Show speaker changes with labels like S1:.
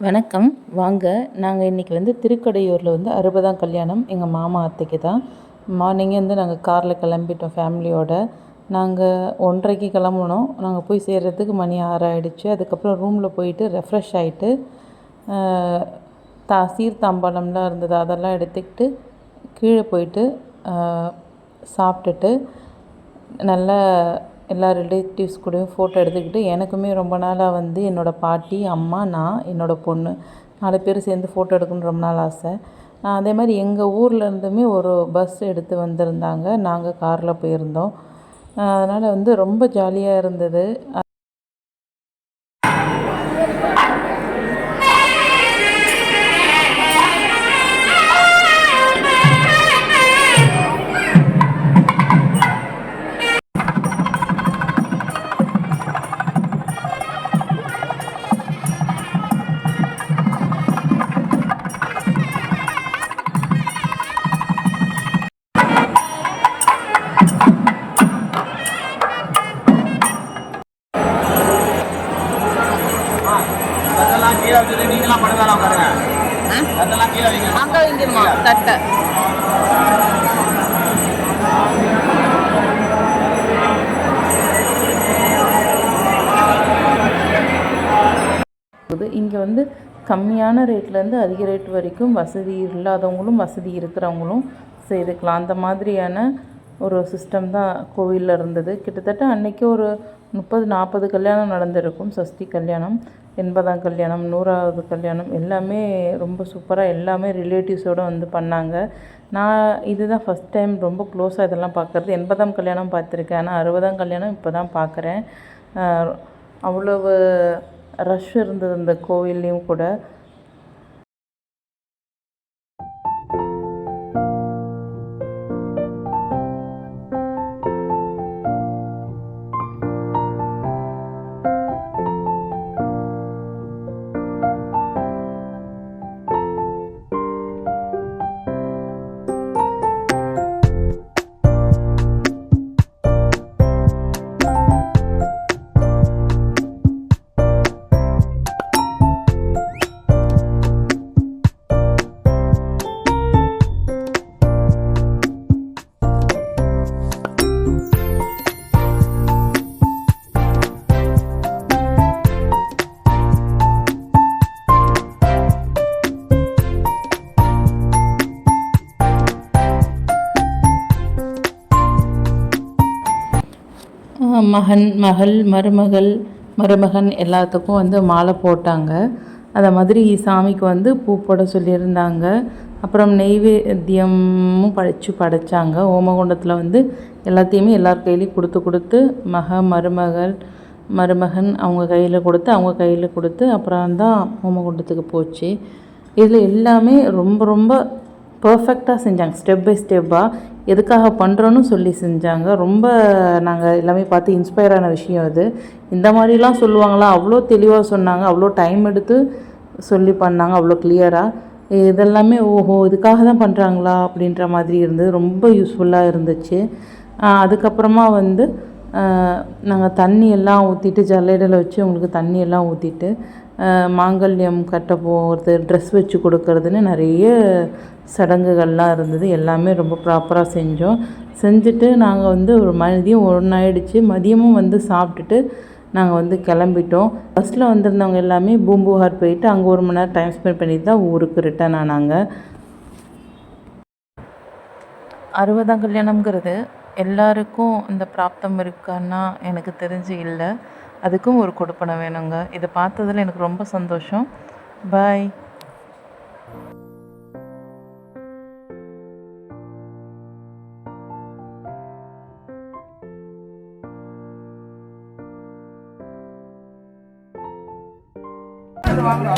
S1: வணக்கம். வாங்க, நாங்கள் இன்றைக்கி திருக்கடையூரில் 60ஆம் கல்யாணம் எங்கள் மாமா அத்தைக்கு தான். மார்னிங்கே நாங்கள் காரில் கிளம்பிட்டோம் ஃபேமிலியோடு. நாங்கள் 1:30க்கு கிளம்புனோம். நாங்கள் போய் சேர்கிறதுக்கு மணி 6 ஆகிடுச்சு. அதுக்கப்புறம் ரூமில் போயிட்டு ரெஃப்ரெஷ் ஆகிட்டு சீர்தாம்பாளம்லாம் இருந்தது, அதெல்லாம் எடுத்துக்கிட்டு கீழே போயிட்டு சாப்பிட்டுட்டு நல்லா எல்லா ரிலேட்டிவ்ஸ் கூடயும் ஃபோட்டோ எடுத்துக்கிட்டு, எனக்குமே ரொம்ப நாளாக என்னோடய பாட்டி, அம்மா, நான், என்னோடய பொண்ணு 4 பேர் சேர்ந்து ஃபோட்டோ எடுக்கணும்னு ரொம்ப நாள் ஆசை. அதே மாதிரி எங்கள் ஊர்லேருந்துமே ஒரு பஸ் எடுத்து வந்திருந்தாங்க. நாங்கள் காரில் போயிருந்தோம். அதனால் ரொம்ப ஜாலியாக இருந்தது. அங்கே வைக்கணுமா தட்டை? இங்கே கம்மியான ரேட்லேருந்து அதிக ரேட் வரைக்கும் வசதி இல்லாதவங்களும் வசதி இருக்கிறவங்களும் செய்துக்கலாம். அந்த மாதிரியான ஒரு சிஸ்டம் தான் கோவிலில் இருந்தது. கிட்டத்தட்ட அன்றைக்கி ஒரு 30-40 கல்யாணம் நடந்திருக்கும். சஷ்டி கல்யாணம், 80ஆம் கல்யாணம், 100ஆவது கல்யாணம் எல்லாமே ரொம்ப சூப்பராக எல்லாமே ரிலேட்டிவ்ஸோடு பண்ணாங்க. நான் இதுதான் ஃபஸ்ட் டைம் ரொம்ப க்ளோஸாக இதெல்லாம் பார்க்குறது. 80ஆம் கல்யாணம் பார்த்துருக்கேன், ஆனால் 60ஆம் கல்யாணம் இப்போ தான் பார்க்குறேன். அவ்வளவு ரஷ் இருந்தது இந்த கோவில்லையும் கூட. மகன், மகள், மருமகன் எல்லாத்துக்கும் மாலை போட்டாங்க. அதை மாதிரி சாமிக்கு பூ போட சொல்லியிருந்தாங்க. அப்புறம் நெய்வேத்தியமும் படைச்சாங்க. ஓமகுண்டத்தில் எல்லாத்தையுமே எல்லார் கையிலையும் கொடுத்து மருமகன் அவங்க கையில் கொடுத்து அப்புறம் தான் ஓமகுண்டத்துக்கு போச்சு. இதில் எல்லாமே ரொம்ப ரொம்ப பர்ஃபெக்டாக செஞ்சாங்க. ஸ்டெப் பை ஸ்டெப்பாக எதுக்காக பண்ணுறோன்னு சொல்லி செஞ்சாங்க. ரொம்ப நாங்கள் எல்லாமே பார்த்து இன்ஸ்பயர் ஆன விஷயம் அது. இந்த மாதிரிலாம் சொல்லுவாங்களா, அவ்வளோ தெளிவாக சொன்னாங்க, அவ்வளோ டைம் எடுத்து சொல்லி பண்ணாங்க, அவ்வளோ கிளியராக. இதெல்லாமே ஓஹோ இதுக்காக தான் பண்ணுறாங்களா அப்படின்ற மாதிரி இருந்தது. ரொம்ப யூஸ்ஃபுல்லாக இருந்துச்சு. அதுக்கப்புறமா நாங்கள் தண்ணி எல்லாம் ஊற்றிட்டு ஜல்லடையில் வச்சு அவங்களுக்கு தண்ணி எல்லாம் ஊற்றிட்டு மாங்கல்யம் கட்ட போகிறது, ட்ரெஸ் வச்சு கொடுக்கறதுன்னு நிறைய சடங்குகள்லாம் இருந்தது. எல்லாமே ரொம்ப ப்ராப்பராக செஞ்சுட்டு நாங்கள் ஒரு மதியம் 1 ஆயிடுச்சு. மதியமும் சாப்பிட்டுட்டு நாங்கள் கிளம்பிட்டோம். பஸ்ஸில் வந்திருந்தவங்க எல்லாமே பூம்புகார் போயிட்டு அங்கே 1 மணி நேரம் டைம் ஸ்பெண்ட் பண்ணிட்டு தான் ஊருக்கு ரிட்டர்ன் ஆனாங்க. 60ஆம் கல்யாணம்ங்கிறது எல்லாருக்கும் இந்த பிராப்தம் இருக்கான்னா எனக்கு தெரிஞ்சு இல்லை. அதுக்கும் ஒரு கொடுப்பனை வேணுங்க. இதை பார்த்ததில் எனக்கு ரொம்ப சந்தோஷம். பாய்.
S2: வாங்க